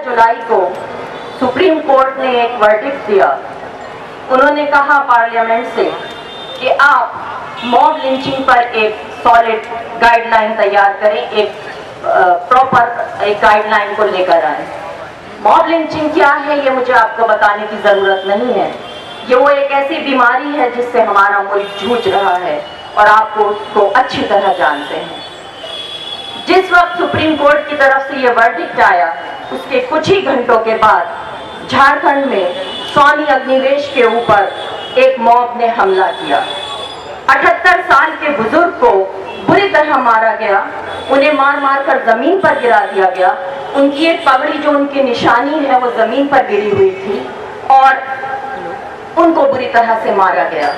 जुलाई को supreme court ने एक वर्डिक्ट दिया। उन्होंने कहा पार्लियामेंट से कि आप मॉब लिंचिंग पर एक सॉलिड गाइडलाइन तैयार करें, एक प्रॉपर एक गाइडलाइन को लेकर आए। मॉब लिंचिंग क्या है ये मुझे आपको बताने की जरूरत नहीं है। ये वो एक ऐसी बीमारी है जिससे हमारा मुल्क जूझ रहा है और आपको उसको अच्छी तरह जानते हैं। जिस वक्त सुप्रीम कोर्ट की तरफ से ये वर्डिक्ट आया, उसके कुछ ही घंटों के बाद झारखंड में स्वामी अग्निवेश के ऊपर एक मॉब ने हमला किया। 78 साल के बुजुर्ग को बुरी तरह मारा गया, उन्हें मार मार कर जमीन पर गिरा दिया गया। उनकी एक पगड़ी जो उनकी निशानी है वो जमीन पर गिरी हुई थी और उनको बुरी तरह से मारा गया।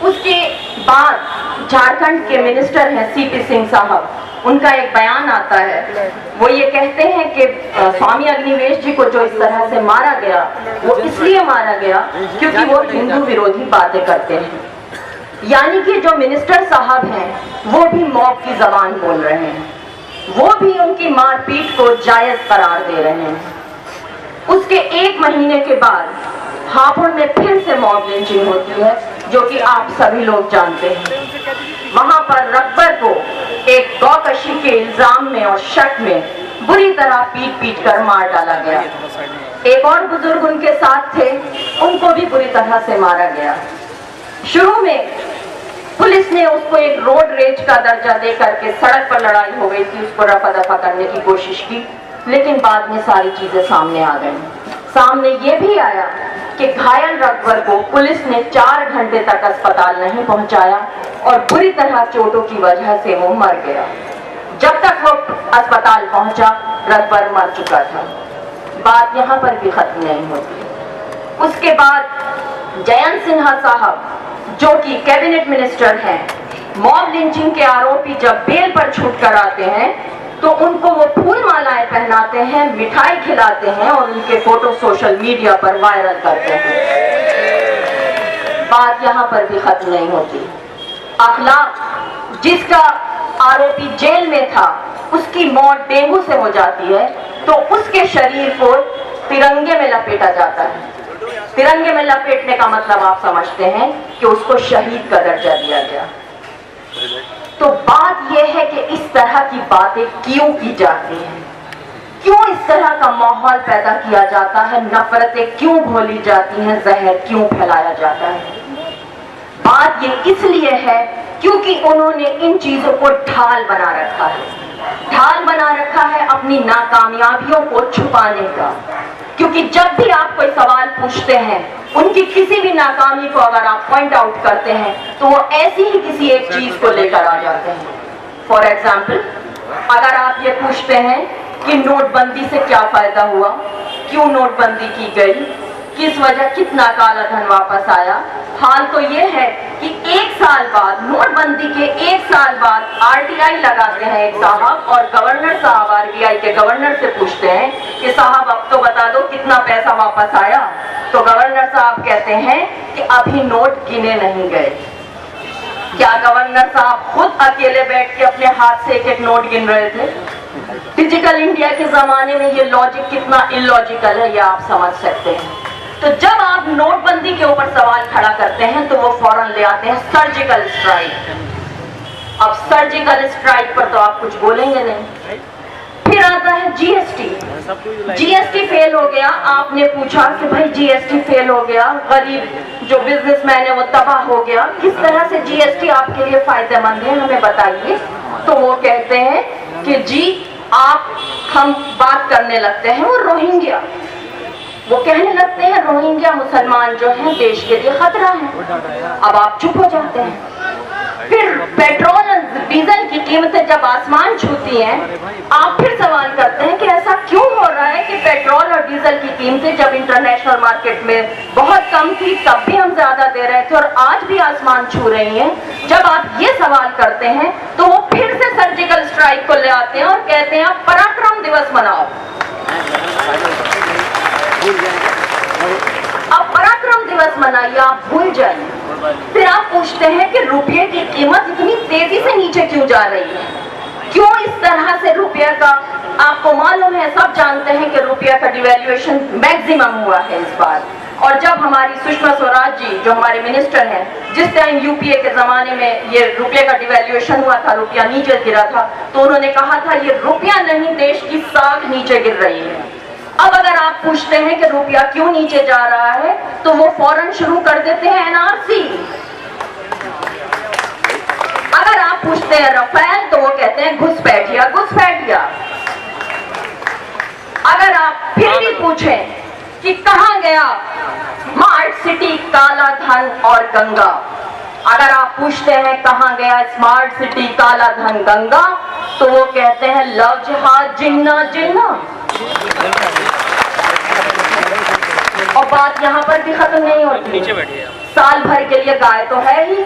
उसके बाद झारखंड के मिनिस्टर हैं सीपी सिंह साहब, उनका एक बयान आता है। वो ये कहते हैं कि स्वामी अग्निवेश जी को जो इस तरह से मारा गया वो इसलिए मारा गया क्योंकि वो हिंदू विरोधी बातें करते हैं। यानी कि जो मिनिस्टर साहब हैं वो भी मॉब की जबान बोल रहे हैं, वो भी उनकी मारपीट को जायज करार दे रहे हैं। उसके एक महीने के बाद हापुड़ में फिर से मॉब लिंचिंग होती है, जो कि आप सभी लोग जानते हैं। वहां पर रकबर को एक गौकशी के इल्जाम में और शक में बुरी तरह पीट पीट कर मार डाला गया। एक और बुजुर्ग उनके साथ थे, उनको भी बुरी तरह से मारा गया। शुरू में पुलिस ने उसको एक रोड रेज का दर्जा दे करके, सड़क पर लड़ाई हो गई थी, उसको रफा दफा करने की कोशिश की, लेकिन बाद में सारी चीजें सामने आ गई। सामने ये भी आया कि घायल रकबर को पुलिस ने 4 घंटे तक अस्पताल नहीं पहुंचाया और बुरी तरह चोटों की वजह से वो मर गया। जब तक वो अस्पताल पहुंचा रकबर मर चुका था। बात यहाँ पर भी खत्म नहीं होती। उसके बाद जयंत सिन्हा साहब जो कि कैबिनेट मिनिस्टर हैं, मॉब लिंचिंग के आरोपी जब बेल पर छूट कर आते हैं तो उनको वो फूल मालाएं पहनाते हैं, मिठाई खिलाते हैं और उनके फोटो सोशल मीडिया पर वायरल करते हैं। बात यहाँ पर भी खत्म नहीं होती। अखलाक, जिसका आरोपी जेल में था, उसकी मौत डेंगू से हो जाती है तो उसके शरीर को तिरंगे में लपेटा जाता है। तिरंगे में लपेटने का मतलब आप समझते हैं कि उसको शहीद का दर्जा दिया गया। तो बात यह है कि इस तरह की बातें क्यों की जाती हैं, क्यों इस तरह का माहौल पैदा किया जाता है, नफरतें क्यों घोली जाती हैं, जहर क्यों फैलाया जाता है। बात ये इसलिए है क्योंकि उन्होंने इन चीजों को ढाल बना रखा है, ढाल बना रखा है अपनी नाकामयाबियों को छुपाने का। क्योंकि जब भी आप कोई सवाल पूछते हैं, उनकी किसी भी नाकामी को अगर आप पॉइंट आउट करते हैं तो वो ऐसी ही किसी एक चीज को लेकर आ जाते हैं। फॉर एग्जाम्पल, अगर आप ये पूछते हैं कि नोटबंदी से क्या फायदा हुआ, क्यों नोटबंदी की गई, किस वजह, कितना काला धन वापस आया, हाल तो ये है कि 1 साल बाद, नोटबंदी के 1 साल बाद आरटीआई लगाते हैं एक साहब और गवर्नर साहब आरबीआई के गवर्नर से पूछते हैं कि साहब अब तो बता दो कितना पैसा वापस आया। तो गवर्नर साहब कहते हैं कि अभी नोट गिने नहीं गए। क्या गवर्नर साहब खुद अकेले बैठ के अपने हाथ से एक एक नोट गिन रहे थे? डिजिटल इंडिया के जमाने में ये लॉजिक कितना इलॉजिकल है ये आप समझ सकते हैं। तो जब आप नोटबंदी के ऊपर सवाल खड़ा करते हैं तो वो फौरन ले आते हैं सर्जिकल स्ट्राइक। अब सर्जिकल स्ट्राइक पर तो आप कुछ बोलेंगे नहीं। फिर आता है जीएसटी। जीएसटी फेल हो गया। आपने पूछा कि भाई जीएसटी फेल हो गया, गरीब जो बिजनेसमैन है वो तबाह हो गया, किस तरह से जीएसटी आपके लिए फायदेमंद है हमें बताइए। तो वो कहते हैं कि जी हम बात करने लगते हैं वो रोहिंग्या, वो कहने लगते हैं रोहिंग्या मुसलमान जो हैं देश के लिए खतरा है। अब आप चुप हो जाते हैं। फिर पेट्रोल और डीजल की कीमतें जब आसमान छूती हैं, आप फिर सवाल करते हैं कि ऐसा क्यों हो रहा है कि पेट्रोल और डीजल की कीमतें जब इंटरनेशनल मार्केट में बहुत कम थी तब भी हम ज्यादा दे रहे थे और आज भी आसमान छू रही हैं। जब आप ये सवाल करते हैं तो वो फिर से सर्जिकल स्ट्राइक को ले आते हैं और कहते हैं आप पराक्रम दिवस मनाओ। अब पराक्रम दिवस मनाइए, आप भूल जाइए। फिर आप पूछते हैं कि रुपये की कीमत इतनी तेजी से नीचे क्यों जा रही है, क्यों इस तरह से रुपये का, आपको मालूम है, सब जानते हैं कि रुपया का डिवैल्यूएशन मैक्सिमम हुआ है इस बार। और जब हमारी सुषमा स्वराज जी जो हमारे मिनिस्टर हैं, जिस टाइम यूपीए के ज़माने में ये रुपये का डिवैल्यूएशन हुआ था, रुपया नीचे गिरा था, तो उन्होंने कहा था ये रुपया नहीं, देश की साख नीचे गिर रही है। अब अगर आप पूछते हैं कि रुपया क्यों नीचे जा रहा है, तो वो फौरन शुरू कर देते हैं एनआरसी। अगर आप पूछते हैं रफेल, तो वो कहते हैं घुसपैठिया घुसपैठिया। अगर आप फिर भी पूछें कि कहां गया स्मार्ट सिटी, काला धन और गंगा, अगर आप पूछते हैं कहां गया स्मार्ट सिटी, काला धन, गंगा, तो वो कहते हैं लव जिहाद, जिन्ना जिन्ना। और बात यहां पर भी खत्म नहीं होती, साल भर के लिए गाय तो है ही।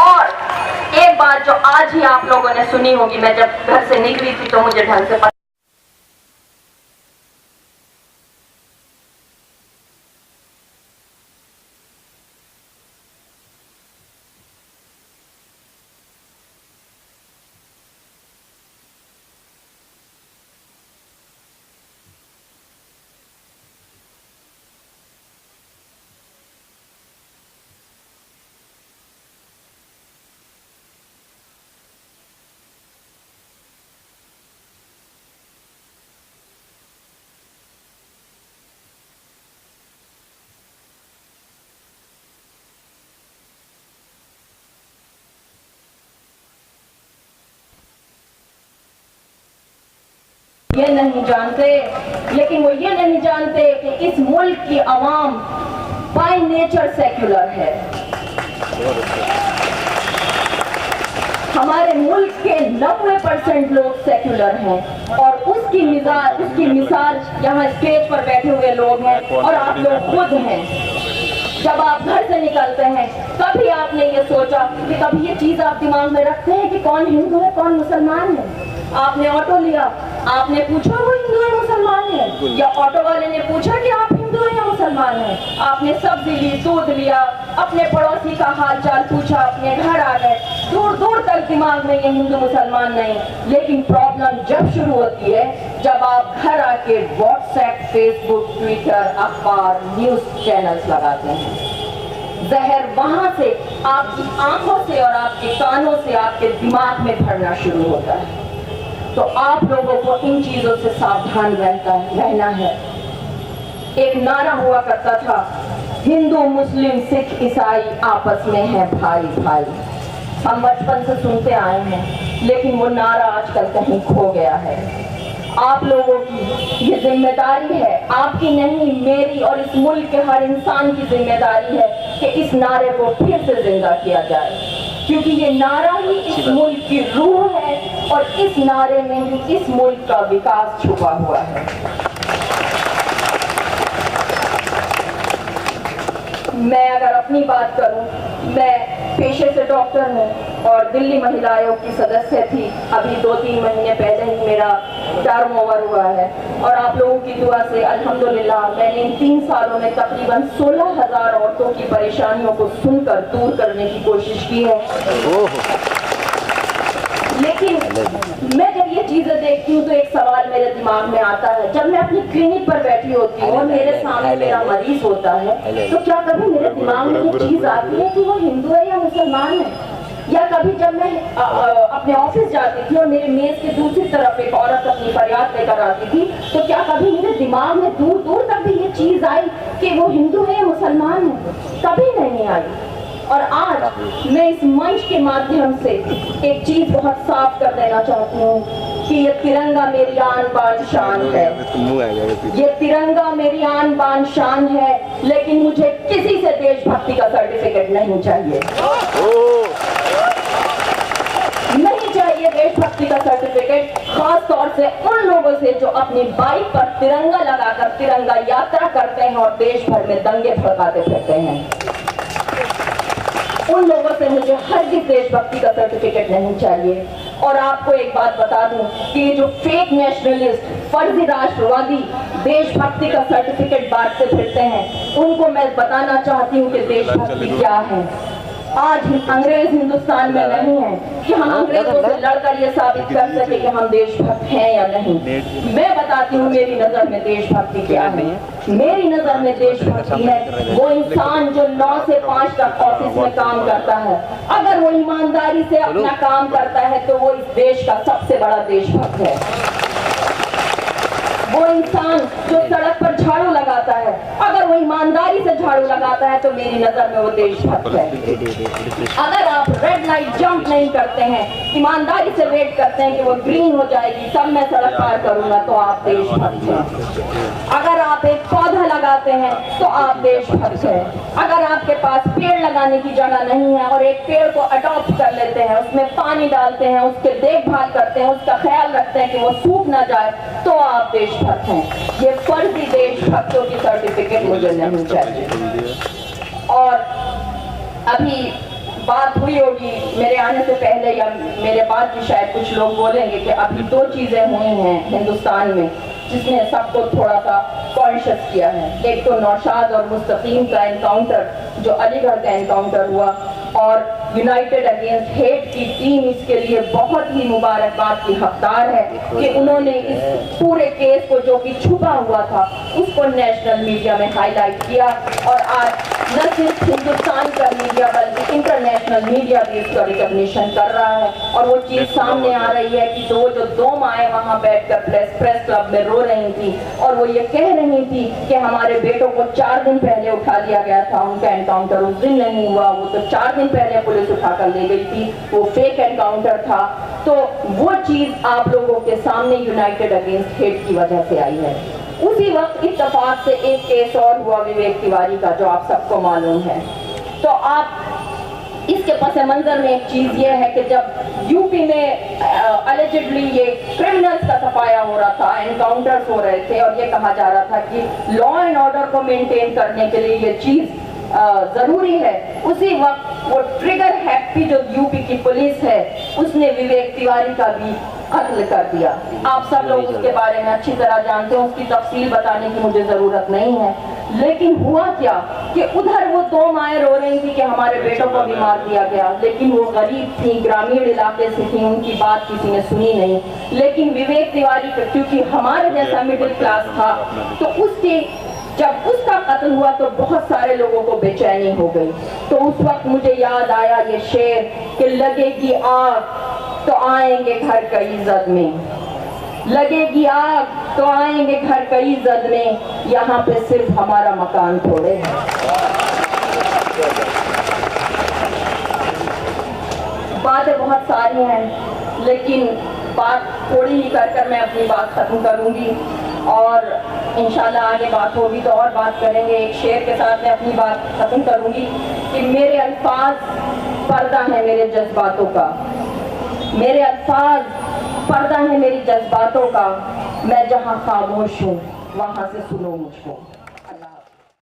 और एक बात जो आज ही आप लोगों ने सुनी होगी, मैं जब घर से निकली थी तो मुझे ढंग से पता, ये नहीं जानते, लेकिन वो ये नहीं जानते कि इस मुल्क की आवाम बाय नेचर सेक्युलर है। हमारे मुल्क के 90% लोग सेक्युलर हैं और उसकी मिसाल यहाँ स्टेज पर बैठे हुए लोग हैं और आप लोग खुद हैं। जब आप घर से निकलते हैं, कभी आपने ये सोचा कि कभी ये चीज आप दिमाग में रखते हैं कि कौन हिंदू है कौन मुसलमान है? आपने ऑटो लिया, आपने पूछा वो हिंदू है मुसलमान है, या ऑटो वाले ने पूछा कि आप हिंदू हैं या मुसलमान हैं? आपने सब्जी ली, दूध लिया, अपने पड़ोसी का हाल चाल पूछा, अपने घर आ गए, दूर दूर तक दिमाग में ये हिंदू मुसलमान नहीं। लेकिन प्रॉब्लम जब शुरू होती है जब आप घर आके व्हाट्सएप, फेसबुक, ट्विटर, अखबार, न्यूज चैनल्स लगाते हैं। जहर वहां से आपकी आंखों से और आपके कानों से आपके दिमाग में भरना शुरू होता है। तो आप लोगों को इन चीजों से सावधान रहना है। एक नारा हुआ करता था, हिंदू मुस्लिम सिख ईसाई आपस में है भाई भाई। हम बचपन से सुनते आए हैं, लेकिन वो नारा आजकल कहीं खो गया है। आप लोगों की ये जिम्मेदारी है, आपकी नहीं, मेरी और इस मुल्क के हर इंसान की जिम्मेदारी है कि इस नारे को फिर से जिंदा किया जाए, क्योंकि ये नारा ही इस मुल्क की रूह है और इस नारे में ही इस मुल्क का विकास छुपा हुआ है। मैं अगर अपनी बात करूं, मैं पेशे से डॉक्टर हूं और दिल्ली महिला आयोग की सदस्य थी। अभी 2-3 महीने पहले ही मेरा टर्म ओवर हुआ है और आप लोगों की दुआ से अल्हम्दुलिल्लाह मैंने इन 3 सालों में तकरीबन 16,000 औरतों की परेशानियों को सुनकर दूर करने की कोशिश की है। लेकिन मैं जब ये चीजें देखती हूँ तो एक सवाल मेरे दिमाग में आता है, जब मैं अपनी क्लिनिक पर बैठी होती हूँ और मेरे सामने मेरा मरीज होता है, तो क्या कभी मेरे दिमाग में ये चीज आती है कि वो हिंदू है या मुसलमान है? या कभी जब मैं अपने ऑफिस जाती थी और मेरे मेज के दूसरी तरफ एक औरत अपनी फरियाद लेकर आती थी, तो क्या कभी मेरे दिमाग में दूर दूर तक भी ये चीज आई कि वो हिंदू है या मुसलमान है? कभी नहीं आई। और आज मैं इस मंच के माध्यम से एक चीज बहुत साफ कर देना चाहती हूँ कि ये तिरंगा मेरी आन बान शान है। ये तिरंगा मेरी आन बान शान है, लेकिन मुझे किसी से देशभक्ति का सर्टिफिकेट नहीं चाहिए। नहीं चाहिए देशभक्ति का सर्टिफिकेट, खास तौर से उन लोगों से जो अपनी बाइक पर तिरंगा लगाकर तिरंगा यात्रा करते हैं और देश भर में दंगे भड़काते फिरते हैं। उन लोगों से मुझे हरगिज़ देशभक्ति का सर्टिफिकेट नहीं चाहिए। और आपको एक बात बता दूं कि ये जो फेक नेशनलिस्ट, फर्जी राष्ट्रवादी देशभक्ति का सर्टिफिकेट बांटते फिरते हैं, उनको मैं बताना चाहती हूँ कि देशभक्ति क्या है। आज अंग्रेज हिंदुस्तान में नहीं है कि हम अंग्रेजों से लड़कर ये साबित कर सके कि हम देशभक्त हैं या नहीं। मैं बताती हूँ मेरी नजर में देशभक्ति क्या है। मेरी नजर में देशभक्ति है वो इंसान जो 9 से 5 तक ऑफिस में काम करता है, अगर वो ईमानदारी से अपना काम करता है तो वो इस देश का सबसे बड़ा देशभक्त है। वो इंसान जो सड़क पर झाड़ू लगाता है, अगर वो ईमानदारी से झाड़ू लगाता है तो मेरी नजर में वो देशभक्त है। अगर आप रेड लाइट जंप नहीं करते हैं, ईमानदारी से वेट करते हैं कि वो ग्रीन हो जाएगी तब मैं सड़क पार करूंगा, तो आप देशभक्त हैं। अगर आप एक पौधा लगाते हैं तो आप देशभक्त हैं। अगर आपके पास पेड़ लगाने की जगह नहीं है और एक पेड़ को अडॉप्ट कर लेते हैं, उसमें पानी डालते हैं, उसके देखभाल करते हैं, उसका ख्याल रखते हैं कि वो सूख ना जाए, तो आप देशभक्त हैं। ये फर्जी देशभक्तों की सर्टिफिकेट मुझे नहीं चाहिए। और अभी बात हुई होगी मेरे आने से पहले या मेरे बाद भी शायद कुछ लोग बोलेंगे कि अभी 2 चीजें हुई हैं हिंदुस्तान में जिसने सबको थोड़ा सा कॉन्शियस किया है। एक तो नौशाद और मुस्तकीम का एनकाउंटर, जो अलीगढ़ का एनकाउंटर हुआ, और यूनाइटेड अगेंस्ट हेट की टीम इसके लिए बहुत ही मुबारकबाद की हकदार है कि उन्होंने इस पूरे केस को जो कि छुपा हुआ था उसको नेशनल मीडिया में हाईलाइट किया। और आज न सिर्फ हिंदुस्तान का मीडिया बल्कि इंटरनेशनल मीडिया भी इसका रिकॉग्निशन कर रहा है। और वो चीज सामने आ रही है कि जो 2 माएँ वहाँ बैठकर प्रेस क्लब में रो रही थी और वो ये कह रही थी कि हमारे बेटों को 4 दिन पहले उठा लिया गया था, उनका एनकाउंटर उस दिन नहीं हुआ, वो तो 4 दिन पहले पुलिस उठाकर ले गई थी, वो फेक एनकाउंटर था। तो वो चीज आप लोगों के सामने यूनाइटेड अगेंस्ट हेट की वजह से आई है। उसी वक्त इत्तेफाक से एक केस और हुआ विवेक तिवारी का, जो आप सबको मालूम है। तो आप इसके पस मंजर में एक चीज ये है कि जब यूपी में अलेजिडली ये क्रिमिनल्स का सफाया हो रहा था, एनकाउंटर्स हो रहे थे और ये कहा जा रहा था कि लॉ एंड ऑर्डर को मेंटेन करने के लिए ये चीज जरूरी है, उसी वक्त वो ट्रिगर हैप्पी जो यूपी की पुलिस है उसने विवेक तिवारी का भी कत्ल कर दिया। आप सब लोग उसके बारे में अच्छी तरह जानते हैं, उसकी तफसील बताने की मुझे जरूरत नहीं है। लेकिन हुआ क्या कि उधर वो 2 माएँ रो रही थी कि हमारे बेटों को भी मार दिया गया, लेकिन वो गरीब थी, ग्रामीण इलाके से थी, उनकी बात किसी ने सुनी नहीं। लेकिन विवेक तिवारी क्योंकि हमारे जैसा मिडिल क्लास था, तो उसके जब उसका कत्ल हुआ तो बहुत सारे लोगों को बेचैनी हो गई। तो उस वक्त मुझे याद आया ये शेर कि लगेगी आग तो आएंगे घर की इज्जत में, लगेगी आग तो आएंगे घर की इज्जत में, यहाँ पे सिर्फ हमारा मकान थोड़े है। बातें बहुत सारी हैं लेकिन बात थोड़ी ही कर मैं अपनी बात खत्म करूंगी और इंशाल्लाह आगे बात होगी तो और बात करेंगे। एक शेर के साथ मैं अपनी बात खत्म करूंगी कि मेरे अल्फाज पर्दा है मेरे जज्बातों का, मेरे अल्फाज पर्दा है मेरी जज्बातों का, मैं जहां खामोश हूँ वहां से सुनो मुझको।